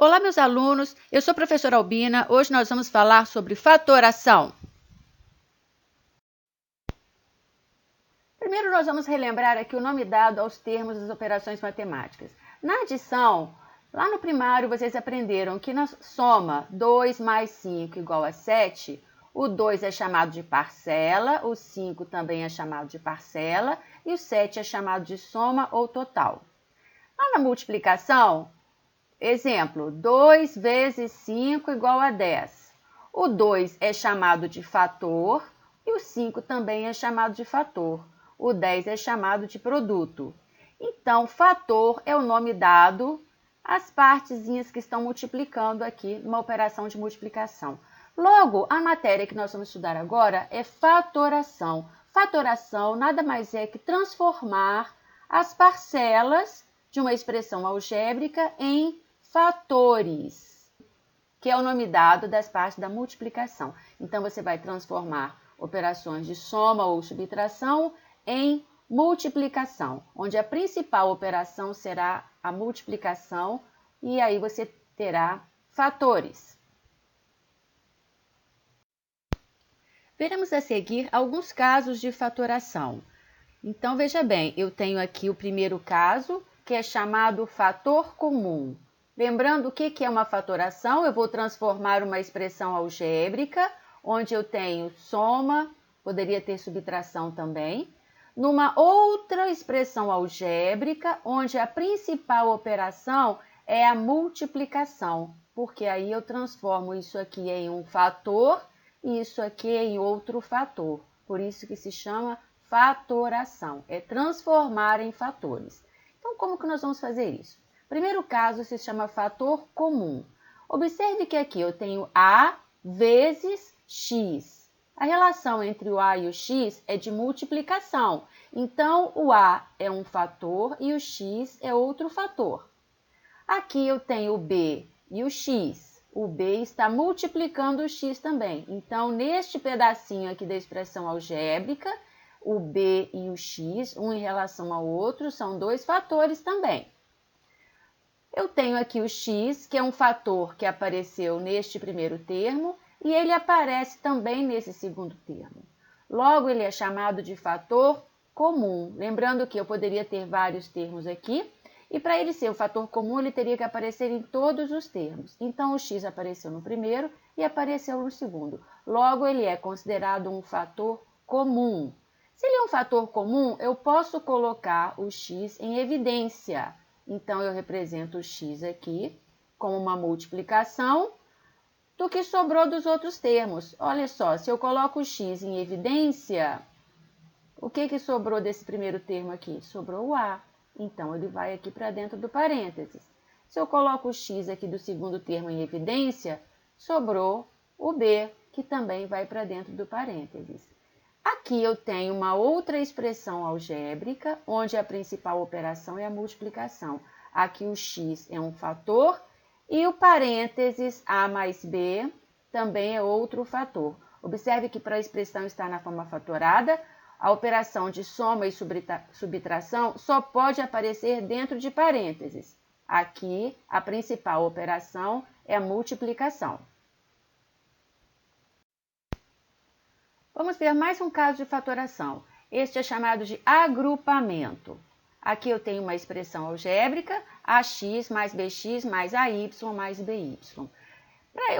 Olá, meus alunos, eu sou a professora Albina. Hoje nós vamos falar sobre fatoração. Primeiro, nós vamos relembrar aqui o nome dado aos termos das operações matemáticas. Na adição, lá no primário, vocês aprenderam que na soma 2 mais 5 igual a 7, o 2 é chamado de parcela, o 5 também é chamado de parcela e o 7 é chamado de soma ou total. Lá na multiplicação, exemplo, 2 vezes 5 igual a 10. O 2 é chamado de fator e o 5 também é chamado de fator. O 10 é chamado de produto. Então, fator é o nome dado às partezinhas que estão multiplicando aqui numa operação de multiplicação. Logo, a matéria que nós vamos estudar agora é fatoração. Fatoração nada mais é que transformar as parcelas de uma expressão algébrica em fatores, que é o nome dado das partes da multiplicação. Então, você vai transformar operações de soma ou subtração em multiplicação, onde a principal operação será a multiplicação e aí você terá fatores. Veremos a seguir alguns casos de fatoração. Então, veja bem, eu tenho aqui o primeiro caso, que é chamado fator comum. Lembrando o que é uma fatoração, eu vou transformar uma expressão algébrica, onde eu tenho soma, poderia ter subtração também, numa outra expressão algébrica, onde a principal operação é a multiplicação, porque aí eu transformo isso aqui em um fator e isso aqui em outro fator. Por isso que se chama fatoração, é transformar em fatores. Então, como que nós vamos fazer isso? Primeiro caso se chama fator comum. Observe que aqui eu tenho A vezes X. A relação entre o A e o X é de multiplicação. Então, o A é um fator e o X é outro fator. Aqui eu tenho o B e o X. O B está multiplicando o X também. Então, neste pedacinho aqui da expressão algébrica, o B e o X, um em relação ao outro, são dois fatores também. Eu tenho aqui o X, que é um fator que apareceu neste primeiro termo, e ele aparece também nesse segundo termo. Logo, ele é chamado de fator comum. Lembrando que eu poderia ter vários termos aqui, e para ele ser um fator comum, ele teria que aparecer em todos os termos. Então, o X apareceu no primeiro e apareceu no segundo. Logo, ele é considerado um fator comum. Se ele é um fator comum, eu posso colocar o X em evidência. Então, eu represento o X aqui como uma multiplicação do que sobrou dos outros termos. Olha só, se eu coloco o X em evidência, o que sobrou desse primeiro termo aqui? Sobrou o A. Então, ele vai aqui para dentro do parênteses. Se eu coloco o X aqui do segundo termo em evidência, sobrou o B, que também vai para dentro do parênteses. Aqui eu tenho uma outra expressão algébrica, onde a principal operação é a multiplicação. Aqui o X é um fator e o parênteses A mais B também é outro fator. Observe que para a expressão estar na forma fatorada, a operação de soma e subtração só pode aparecer dentro de parênteses. Aqui, a principal operação é a multiplicação. Vamos ver mais um caso de fatoração. Este é chamado de agrupamento. Aqui eu tenho uma expressão algébrica, AX mais BX mais AY mais BY.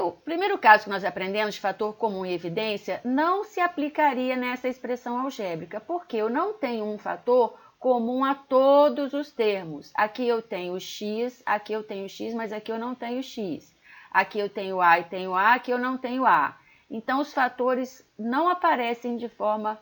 O primeiro caso que nós aprendemos de fator comum e evidência não se aplicaria nessa expressão algébrica, porque eu não tenho um fator comum a todos os termos. Aqui eu tenho x, aqui eu tenho x, mas aqui eu não tenho x. Aqui eu tenho a e tenho a, aqui eu não tenho a. Então, os fatores não aparecem de forma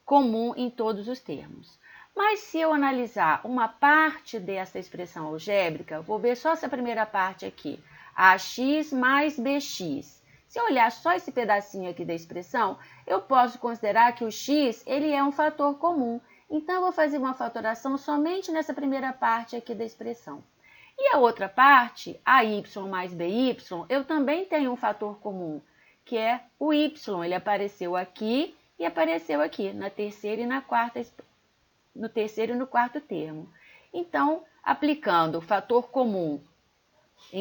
comum em todos os termos. Mas se eu analisar uma parte dessa expressão algébrica, vou ver só essa primeira parte aqui. AX mais BX. Se eu olhar só esse pedacinho aqui da expressão, eu posso considerar que o x ele é um fator comum. Então, eu vou fazer uma fatoração somente nessa primeira parte aqui da expressão. E a outra parte, AY mais BY, eu também tenho um fator comum, que é o y. Ele apareceu aqui e apareceu aqui, na terceira e na quarta, no terceiro e no quarto termo. Então, aplicando o fator comum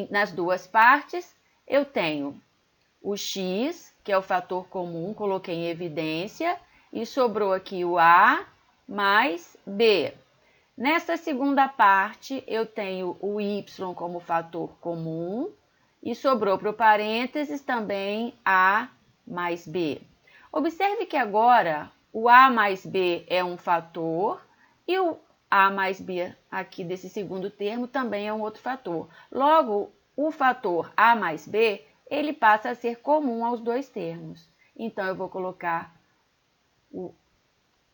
nas duas partes, eu tenho o x, que é o fator comum, coloquei em evidência, e sobrou aqui o a mais b. Nesta segunda parte, eu tenho o y como fator comum, e sobrou para o parênteses também a mais b. Observe que agora o a mais b é um fator e o a mais b aqui desse segundo termo também é um outro fator. Logo, o fator a mais b, ele passa a ser comum aos dois termos. Então, eu vou colocar o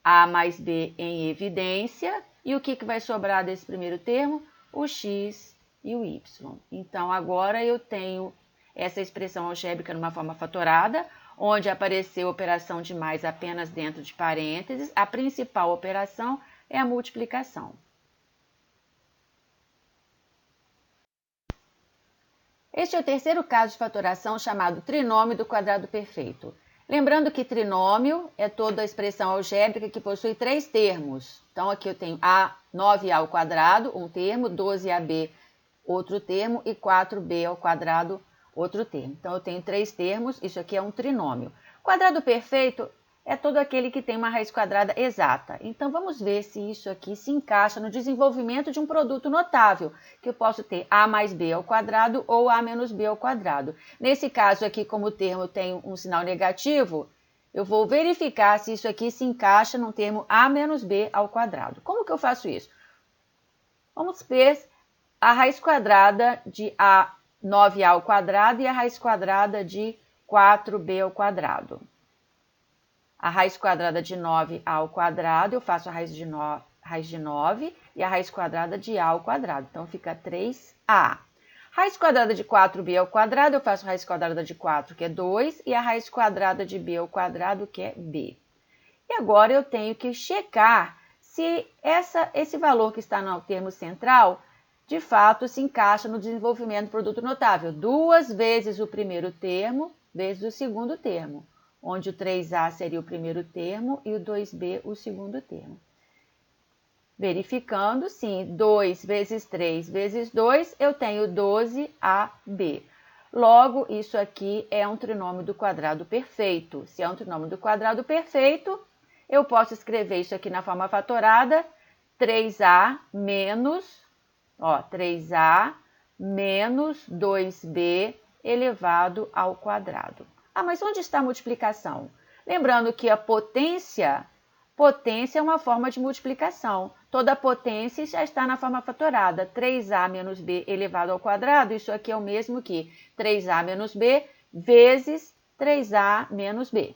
a mais b em evidência. E o que vai sobrar desse primeiro termo? O x e o y. Então, agora eu tenho essa expressão algébrica numa forma fatorada, onde apareceu operação de mais apenas dentro de parênteses. A principal operação é a multiplicação. Este é o terceiro caso de fatoração chamado trinômio do quadrado perfeito. Lembrando que trinômio é toda a expressão algébrica que possui três termos. Então, aqui eu tenho 9a ao quadrado, um termo, 12ab, outro termo, e 4b ao quadrado, outro termo. Então, eu tenho três termos, isso aqui é um trinômio. Quadrado perfeito é todo aquele que tem uma raiz quadrada exata. Então, vamos ver se isso aqui se encaixa no desenvolvimento de um produto notável, que eu posso ter a mais b ao quadrado ou a menos b ao quadrado. Nesse caso aqui, como o termo tem um sinal negativo, eu vou verificar se isso aqui se encaixa no termo a menos b ao quadrado. Como que eu faço isso? Vamos ver a raiz quadrada de 9a ao quadrado e a raiz quadrada de 4b ao quadrado. A raiz quadrada de 9a ao quadrado, eu faço a raiz de 9 e a raiz quadrada de a ao quadrado. Então, fica 3a. Raiz quadrada de 4b ao quadrado, eu faço a raiz quadrada de 4, que é 2, e a raiz quadrada de b ao quadrado, que é b. E agora eu tenho que checar se esse valor que está no termo central, de fato, se encaixa no desenvolvimento do produto notável. 2 vezes o primeiro termo, vezes o segundo termo, onde o 3a seria o primeiro termo e o 2b o segundo termo. Verificando, sim, 2 vezes 3 vezes 2, eu tenho 12ab. Logo, isso aqui é um trinômio do quadrado perfeito. Se é um trinômio do quadrado perfeito, eu posso escrever isso aqui na forma fatorada, 3a menos 2b elevado ao quadrado. Mas onde está a multiplicação? Lembrando que a potência é uma forma de multiplicação. Toda potência já está na forma fatorada. 3a menos b elevado ao quadrado, isso aqui é o mesmo que 3a menos b vezes 3a menos b.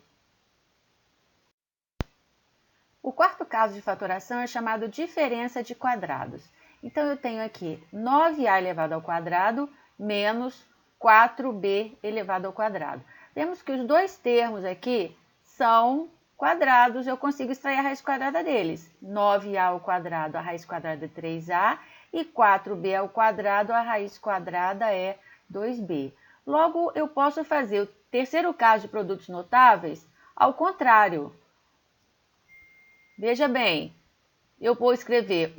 O quarto caso de fatoração é chamado diferença de quadrados. Então, eu tenho aqui 9a elevado ao quadrado menos 4b elevado ao quadrado. Vemos que os dois termos aqui são quadrados, eu consigo extrair a raiz quadrada deles. 9a ao quadrado, a raiz quadrada é 3a, e 4b ao quadrado, a raiz quadrada é 2b. Logo, eu posso fazer o terceiro caso de produtos notáveis ao contrário. Veja bem, eu vou escrever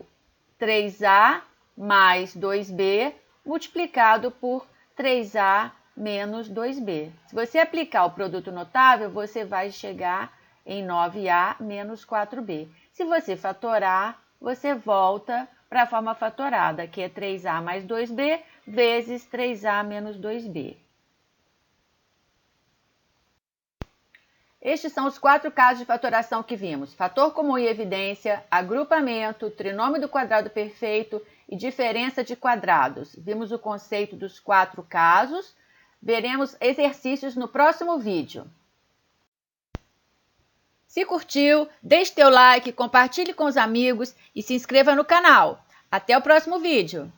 3a mais 2b multiplicado por 3a menos 2b. Se você aplicar o produto notável, você vai chegar em 9a menos 4b. Se você fatorar, você volta para a forma fatorada, que é 3a mais 2b vezes 3a menos 2b. Estes são os quatro casos de fatoração que vimos: fator comum e evidência, agrupamento, trinômio do quadrado perfeito e diferença de quadrados. Vimos o conceito dos quatro casos. Veremos exercícios no próximo vídeo. Se curtiu, deixe teu like, compartilhe com os amigos e se inscreva no canal. Até o próximo vídeo!